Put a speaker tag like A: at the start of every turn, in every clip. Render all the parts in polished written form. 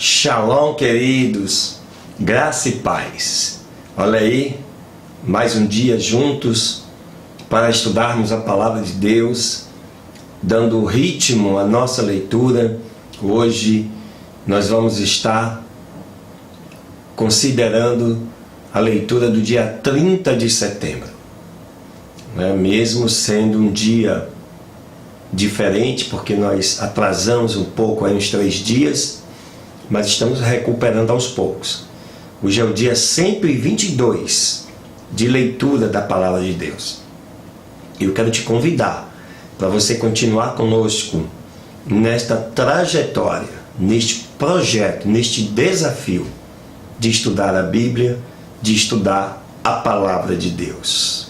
A: Shalom, queridos, graça e paz. Olha aí, mais um dia juntos para estudarmos a Palavra de Deus, dando ritmo à nossa leitura. Hoje nós vamos estar considerando a leitura do dia 30 de setembro. Mesmo sendo um dia diferente, porque nós atrasamos um pouco aí uns 3 dias, mas estamos recuperando aos poucos. Hoje é o dia 122 de leitura da Palavra de Deus. Eu quero te convidar para você continuar conosco nesta trajetória, neste projeto, neste desafio de estudar a Bíblia, de estudar a Palavra de Deus.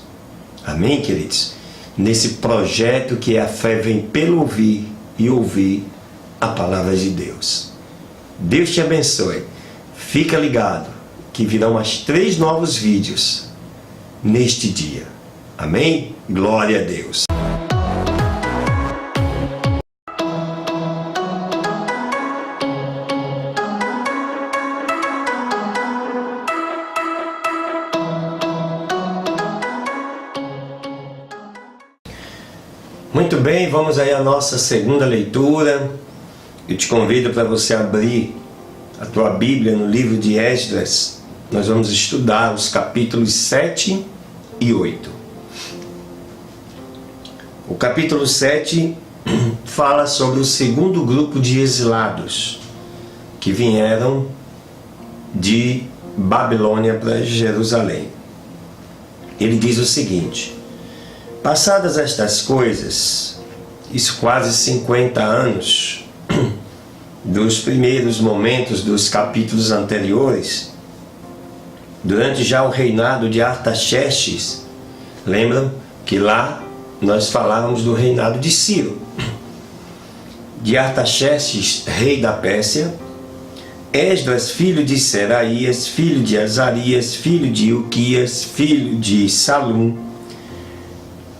A: Amém, queridos? Nesse projeto que a fé vem pelo ouvir e ouvir a Palavra de Deus. Deus te abençoe. Fica ligado que virão mais 3 novos vídeos neste dia. Amém? Glória a Deus. Muito bem, vamos aí à nossa segunda leitura. Eu te convido para você abrir a tua Bíblia no livro de Esdras. Nós vamos estudar os capítulos 7 e 8. O capítulo 7 fala sobre o segundo grupo de exilados que vieram de Babilônia para Jerusalém. Ele diz o seguinte: passadas estas coisas, isso quase 50 anos dos primeiros momentos dos capítulos anteriores, durante já o reinado de Artaxerxes, lembram que lá nós falávamos do reinado de Ciro, de Artaxerxes, rei da Pérsia, Esdras, filho de Seraías, filho de Azarias, filho de Ilquias, filho de Salum,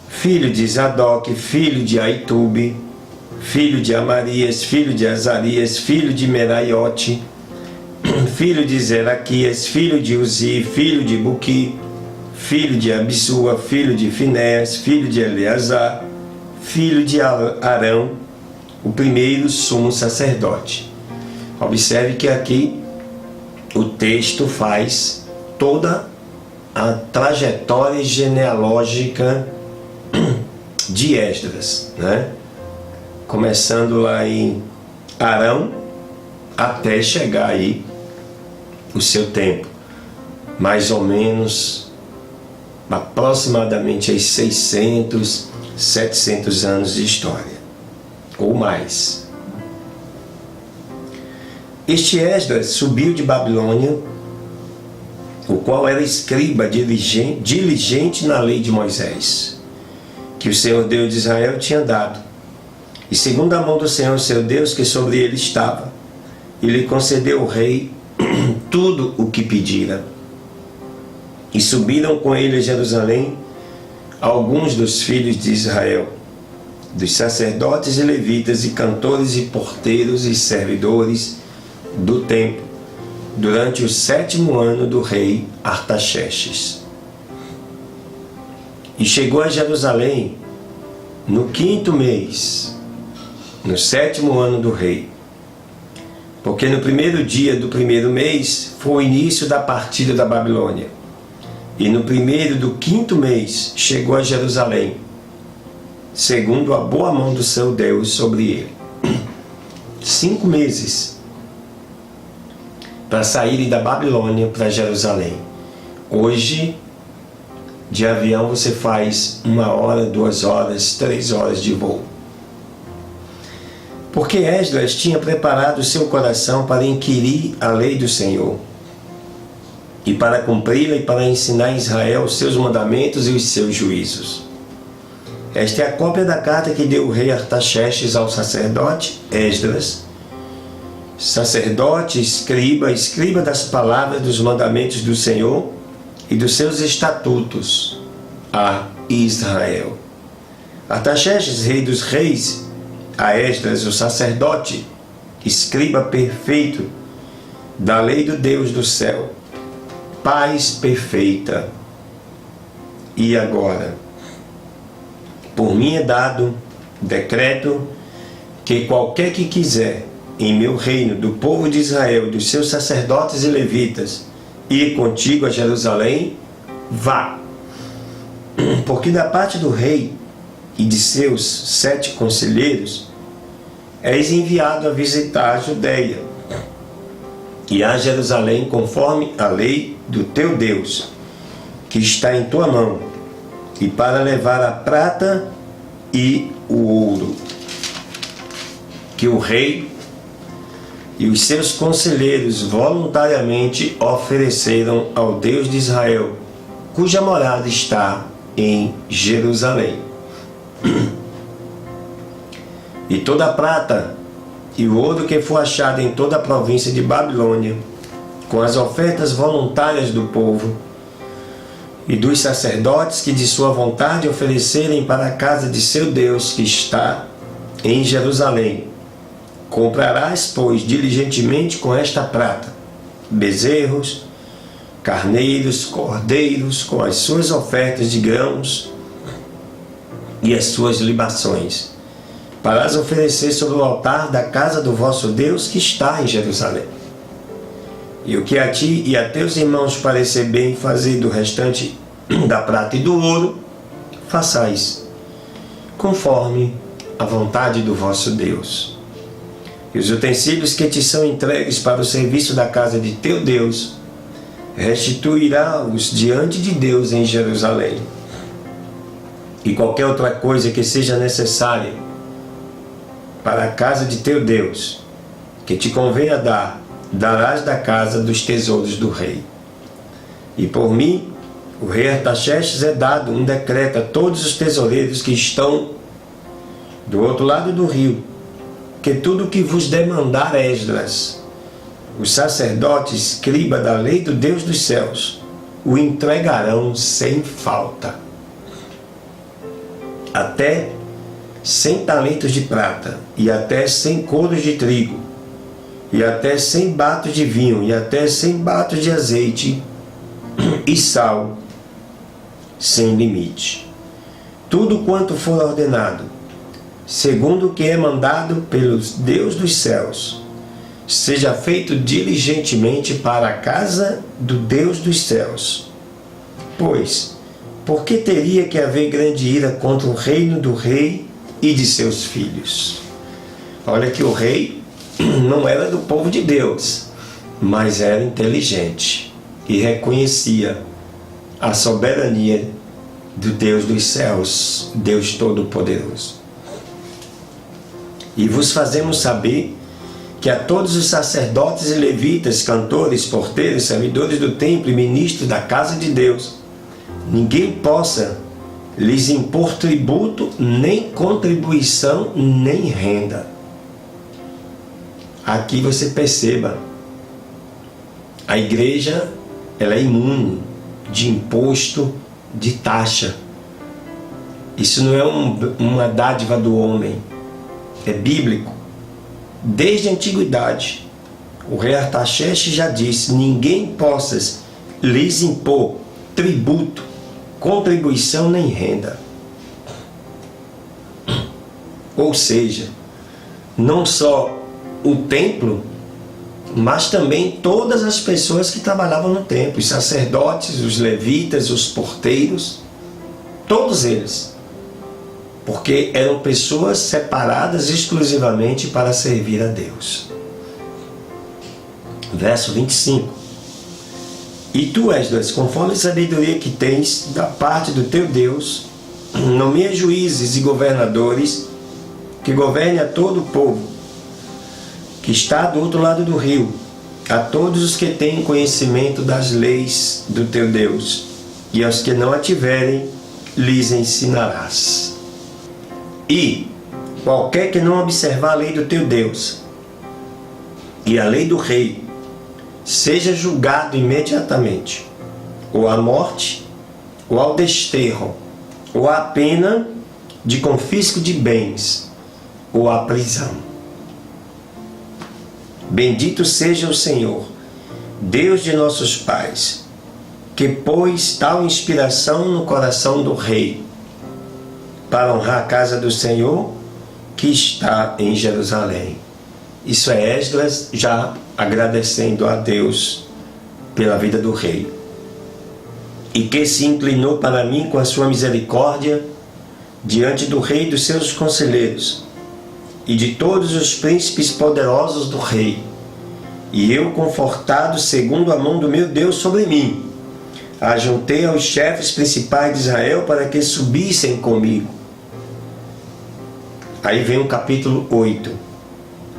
A: filho de Zadok, filho de Aitube, filho de Amarias, filho de Azarias, filho de Meraiote, filho de Zeraquias, filho de Uzi, filho de Buqui, filho de Abissua, filho de Finéas, filho de Eleazar, filho de Arão, o primeiro sumo sacerdote. Observe que aqui o texto faz toda a trajetória genealógica de Esdras, né? Começando lá em Arão até chegar aí o seu tempo, mais ou menos aproximadamente aí 600, 700 anos de história ou mais. Este Esdras subiu de Babilônia, o qual era escriba diligente na lei de Moisés, que o Senhor Deus de Israel tinha dado, e segundo a mão do Senhor seu Deus que sobre ele estava, e lhe concedeu o rei tudo o que pedira. E subiram com ele a Jerusalém alguns dos filhos de Israel, dos sacerdotes e levitas, e cantores e porteiros e servidores do templo, durante o 7º ano do rei Artaxerxes. E chegou a Jerusalém no 5º mês, no 7º ano do rei, porque no primeiro dia do 1º mês foi o início da partida da Babilônia, e no primeiro do 5º mês chegou a Jerusalém, segundo a boa mão do seu Deus sobre ele. 5 meses para saírem da Babilônia para Jerusalém. Hoje, de avião você faz 1 hora, 2 horas, 3 horas de voo. Porque Esdras tinha preparado o seu coração para inquirir a lei do Senhor, e para cumpri-la, e para ensinar a Israel os seus mandamentos e os seus juízos. Esta é a cópia da carta que deu o rei Artaxerxes ao sacerdote Esdras, sacerdote, escriba das palavras dos mandamentos do Senhor e dos seus estatutos a Israel. Artaxerxes, rei dos reis, a Esdras, o sacerdote, escriba perfeito, da lei do Deus do céu, paz perfeita. E agora, por mim é dado decreto que qualquer que quiser, em meu reino, do povo de Israel, dos seus sacerdotes e levitas, ir contigo a Jerusalém, vá. Porque da parte do rei e de seus 7 conselheiros, és enviado a visitar a Judeia e a Jerusalém conforme a lei do teu Deus, que está em tua mão, e para levar a prata e o ouro, que o rei e os seus conselheiros voluntariamente ofereceram ao Deus de Israel, cuja morada está em Jerusalém. E toda a prata e o ouro que for achado em toda a província de Babilônia, com as ofertas voluntárias do povo e dos sacerdotes que de sua vontade oferecerem para a casa de seu Deus que está em Jerusalém, comprarás, pois, diligentemente com esta prata, bezerros, carneiros, cordeiros, com as suas ofertas de grãos e as suas libações, para as oferecer sobre o altar da casa do vosso Deus que está em Jerusalém. E o que a ti e a teus irmãos parecer bem fazer do restante da prata e do ouro, façais, conforme a vontade do vosso Deus. E os utensílios que te são entregues para o serviço da casa de teu Deus, restituirá-os diante de Deus em Jerusalém. E qualquer outra coisa que seja necessária para a casa de teu Deus, que te convenha dar, darás da casa dos tesouros do rei. E por mim, o rei Artaxerxes, é dado um decreto a todos os tesoureiros que estão do outro lado do rio, que tudo o que vos demandar Esdras, os sacerdotes escriba da lei do Deus dos céus, o entregarão sem falta. Até 100 talentos de prata, e até 100 coros de trigo, e até 100 batos de vinho, e até 100 batos de azeite, e sal, sem limite. Tudo quanto for ordenado, segundo o que é mandado pelo Deus dos céus, seja feito diligentemente para a casa do Deus dos céus. Pois, por que teria que haver grande ira contra o reino do rei e de seus filhos? Olha que o rei não era do povo de Deus, mas era inteligente e reconhecia a soberania do Deus dos céus, Deus Todo-Poderoso. E vos fazemos saber que a todos os sacerdotes e levitas, cantores, porteiros, servidores do templo e ministros da casa de Deus, ninguém possa lhes impor tributo, nem contribuição, nem renda. Aqui você perceba, a igreja ela é imune de imposto, de taxa. Isso não é uma dádiva do homem, é bíblico. Desde a antiguidade, o rei Artaxerxes já disse: ninguém possa lhes impor tributo, contribuição nem renda. Ou seja, não só o templo, mas também todas as pessoas que trabalhavam no templo, os sacerdotes, os levitas, os porteiros, todos eles, porque eram pessoas separadas exclusivamente para servir a Deus. Verso 25. E tu, Esdras, conforme a sabedoria que tens da parte do teu Deus, nomeia juízes e governadores que governe a todo o povo que está do outro lado do rio, a todos os que têm conhecimento das leis do teu Deus, e aos que não a tiverem, lhes ensinarás. E qualquer que não observar a lei do teu Deus e a lei do rei, seja julgado imediatamente, ou à morte, ou ao desterro, ou à pena de confisco de bens, ou à prisão. Bendito seja o Senhor, Deus de nossos pais, que pôs tal inspiração no coração do rei, para honrar a casa do Senhor, que está em Jerusalém. Isso é Esdras já agradecendo a Deus pela vida do rei. E que se inclinou para mim com a sua misericórdia, diante do rei e dos seus conselheiros, e de todos os príncipes poderosos do rei, e eu, confortado segundo a mão do meu Deus sobre mim, ajuntei aos chefes principais de Israel para que subissem comigo. Aí vem o capítulo 8.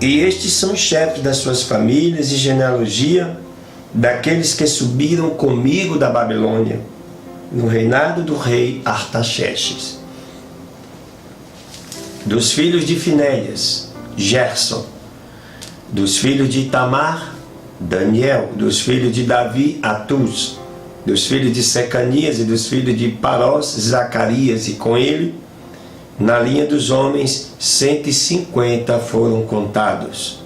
A: E estes são os chefes das suas famílias e genealogia daqueles que subiram comigo da Babilônia, no reinado do rei Artaxerxes. Dos filhos de Finéias, Gerson. Dos filhos de Itamar, Daniel. Dos filhos de Davi, Atuz. Dos filhos de Secanias e dos filhos de Parós, Zacarias, e com ele, na linha dos homens, 150 foram contados.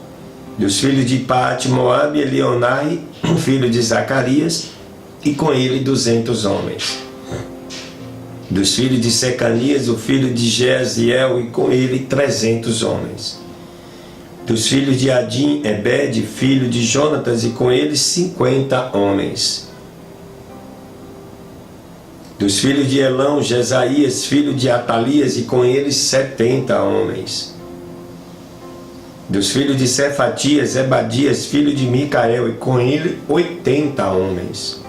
A: Dos filhos de Paate, Moabe, Elionai, filho de Zacarias, e com ele 200 homens. Dos filhos de Secanias, o filho de Jeaziel, e com ele 300 homens. Dos filhos de Adim, Ebed, filho de Jonatas, e com ele 50 homens. Dos filhos de Elão, Jesaías, filho de Atalias, e com eles 70 homens. Dos filhos de Cefatias, Ebadias, filho de Micael, e com ele 80 homens.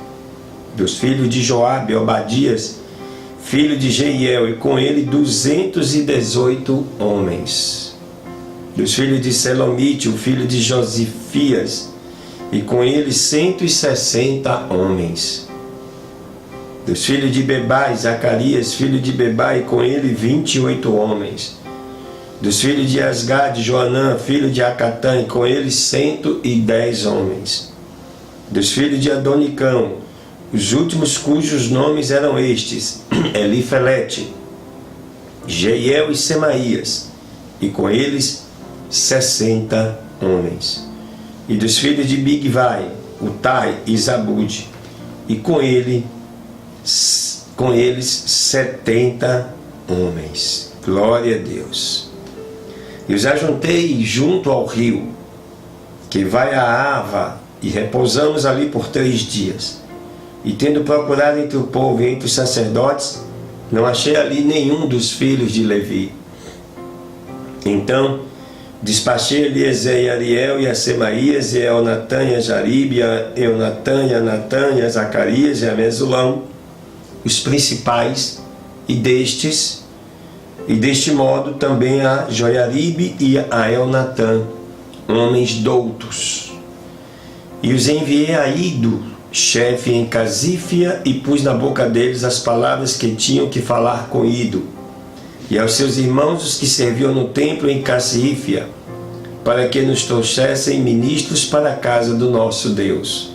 A: Dos filhos de Joabe, Obadias, filho de Jeiel, e com ele 218 homens. Dos filhos de Selomite, o filho de Josifias, e com ele 160 homens. Dos filhos de Bebai, Zacarias, filho de Bebai, e com ele 28 homens. Dos filhos de Asgad, Joanã, filho de Acatã, e com ele 110 homens. Dos filhos de Adonicão, os últimos cujos nomes eram estes: Elifelete, Jeiel e Semaías, e com eles 60 homens. E dos filhos de Bigvai, Utai e Zabude, e com eles 70 homens. Glória a Deus. E os ajuntei junto ao rio, que vai a Ava, e repousamos ali por 3 dias. E tendo procurado entre o povo e entre os sacerdotes, não achei ali nenhum dos filhos de Levi. Então despachei Eliezer e Ariel e a Semaías, e a Elnatã e a Jaribe, e a Eunatã e a Natã e a Zacarias e a Mesulão, os principais, e deste modo também a Joiaribe e a Elnatã, homens doutos. E os enviei a Ido, chefe em Casífia, e pus na boca deles as palavras que tinham que falar com Ido, e aos seus irmãos os que serviam no templo em Casífia, para que nos trouxessem ministros para a casa do nosso Deus.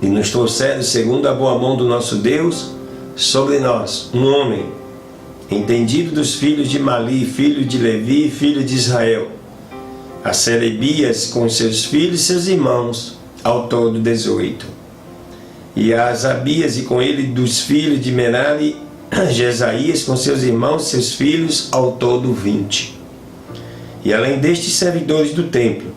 A: E nos trouxeram, segundo a boa mão do nosso Deus, sobre nós um homem, entendido dos filhos de Mali, filho de Levi, filho de Israel, a Serebias com seus filhos e seus irmãos, ao todo 18. E a Asabias, e com ele dos filhos de Merari, Jesaías com seus irmãos e seus filhos, ao todo 20. E além destes servidores do templo,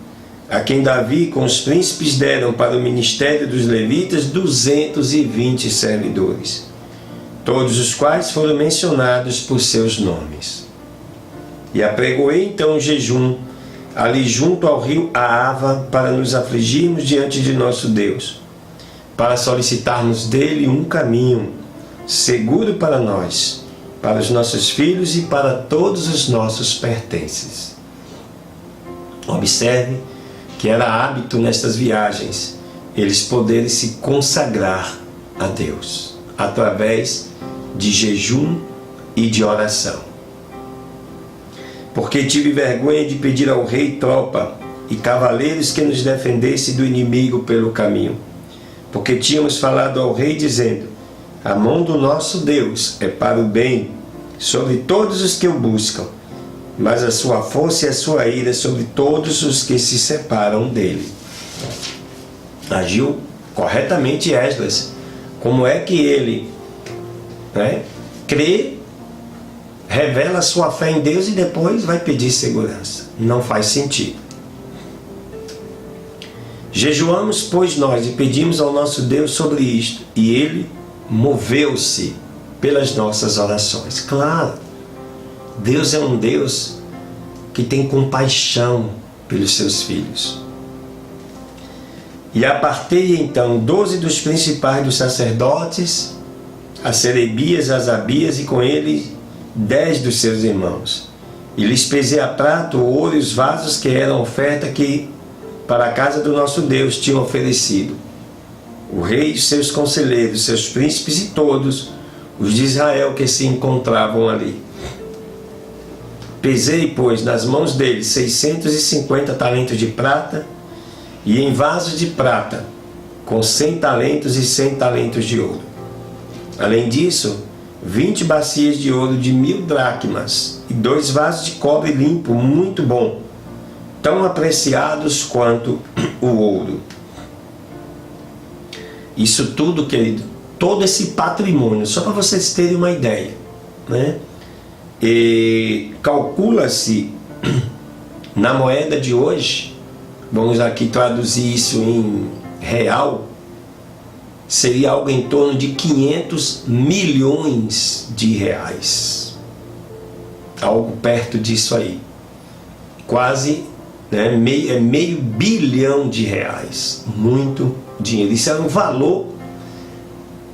A: a quem Davi com os príncipes deram para o ministério dos levitas 220 servidores, todos os quais foram mencionados por seus nomes. E apregoei então um jejum ali junto ao rio Aava, para nos afligirmos diante de nosso Deus, para solicitarmos dele um caminho seguro para nós, para os nossos filhos e para todos os nossos pertences. Observe que era hábito nestas viagens eles poderem se consagrar a Deus através de jejum e de oração. Porque tive vergonha de pedir ao rei tropa e cavaleiros que nos defendesse do inimigo pelo caminho, porque tínhamos falado ao rei dizendo: a mão do nosso Deus é para o bem sobre todos os que o buscam, mas a sua força e a sua ira sobre todos os que se separam dele. Agiu corretamente Esdras. Como é que ele, crê, revela sua fé em Deus e depois vai pedir segurança? Não faz sentido. Jejuamos, pois, nós e pedimos ao nosso Deus sobre isto, e ele moveu-se pelas nossas orações. Claro, Deus é um Deus que tem compaixão pelos seus filhos. E apartei então 12 dos principais dos sacerdotes, a Serebias, a Asabias, e com ele 10 dos seus irmãos. E lhes pesei a prata, o ouro e os vasos que eram oferta que para a casa do nosso Deus tinham oferecido. O rei e seus conselheiros, seus príncipes e todos os de Israel que se encontravam ali. Pesei, pois, nas mãos deles 650 talentos de prata, e em vasos de prata, com 100 talentos e 100 talentos de ouro. Além disso, 20 bacias de ouro de 1000 dracmas, e 2 vasos de cobre limpo, muito bom, tão apreciados quanto o ouro. Isso tudo, querido, todo esse patrimônio, só para vocês terem uma ideia, E calcula-se na moeda de hoje, vamos aqui traduzir isso em real, seria algo em torno de 500 milhões de reais. Algo perto disso aí. Quase meio bilhão de reais. Muito dinheiro. Isso era o valor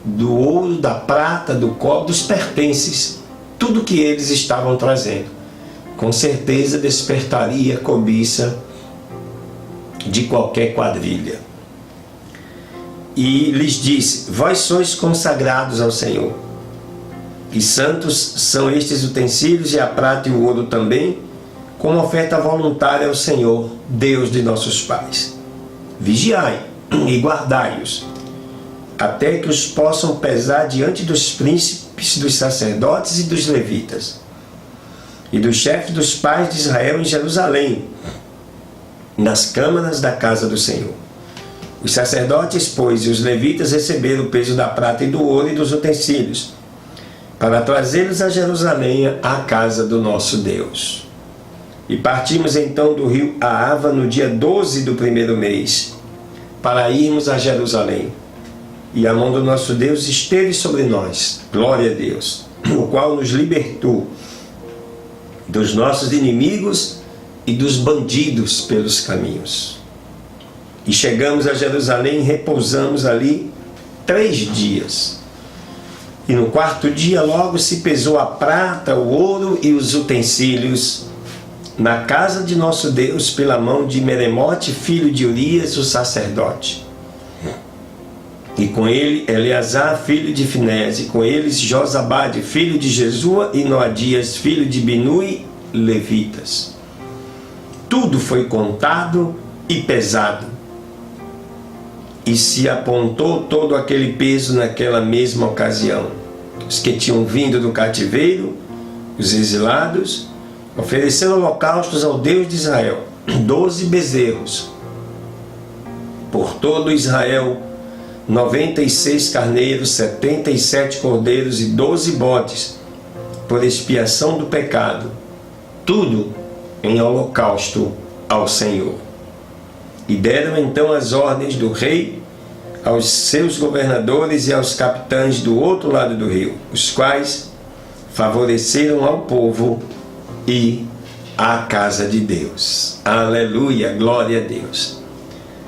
A: do ouro, da prata, do cobre, dos pertences. Tudo que eles estavam trazendo. Com certeza despertaria a cobiça de qualquer quadrilha. E lhes disse: vós sois consagrados ao Senhor, e santos são estes utensílios, e a prata e o ouro também, como oferta voluntária ao Senhor, Deus de nossos pais. Vigiai e guardai-os, até que os possam pesar diante dos príncipes, dos sacerdotes e dos levitas, e dos chefes dos pais de Israel em Jerusalém, nas câmaras da casa do Senhor. Os sacerdotes, pois, e os levitas receberam o peso da prata e do ouro e dos utensílios, para trazê-los a Jerusalém, à casa do nosso Deus. E partimos então do rio Ahava no dia 12 do primeiro mês, para irmos a Jerusalém. E a mão do nosso Deus esteve sobre nós, glória a Deus, o qual nos libertou dos nossos inimigos e dos bandidos pelos caminhos. E chegamos a Jerusalém e repousamos ali 3 dias. E no 4º dia logo se pesou a prata, o ouro e os utensílios na casa de nosso Deus pela mão de Meremote, filho de Urias, o sacerdote. E com ele Eleazar, filho de Finés, e com eles Josabade, filho de Jesua, e Noadias, filho de Binui, levitas. Tudo foi contado e pesado, e se apontou todo aquele peso naquela mesma ocasião. Os que tinham vindo do cativeiro, os exilados, ofereceram holocaustos ao Deus de Israel, 12 bezerros. Por todo Israel, 96 carneiros, 77 cordeiros e 12 bodes, por expiação do pecado, tudo em holocausto ao Senhor. E deram então as ordens do rei aos seus governadores e aos capitães do outro lado do rio, os quais favoreceram ao povo e à casa de Deus. Aleluia, glória a Deus.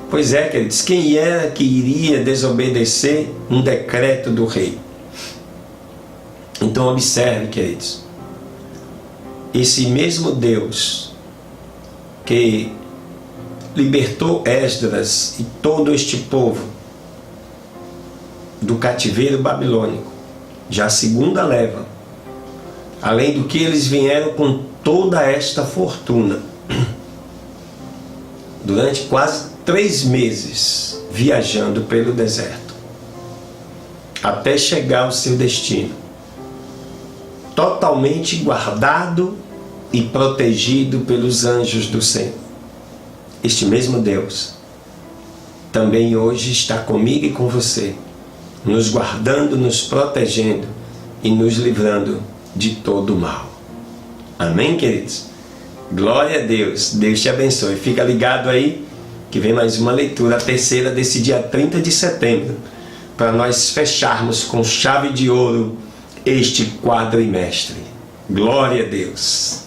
A: Pois é, queridos, quem era que iria desobedecer um decreto do rei? Então observe, queridos, esse mesmo Deus que libertou Esdras e todo este povo do cativeiro babilônico, já a segunda leva, além do que eles vieram com toda esta fortuna, durante quase 3 meses, viajando pelo deserto, até chegar ao seu destino, totalmente guardado e protegido pelos anjos do Senhor. Este mesmo Deus também hoje está comigo e com você, nos guardando, nos protegendo e nos livrando de todo o mal. Amém, queridos? Glória a Deus. Deus te abençoe. Fica ligado aí que vem mais uma leitura, a terceira desse dia 30 de setembro, para nós fecharmos com chave de ouro este quadrimestre. Glória a Deus.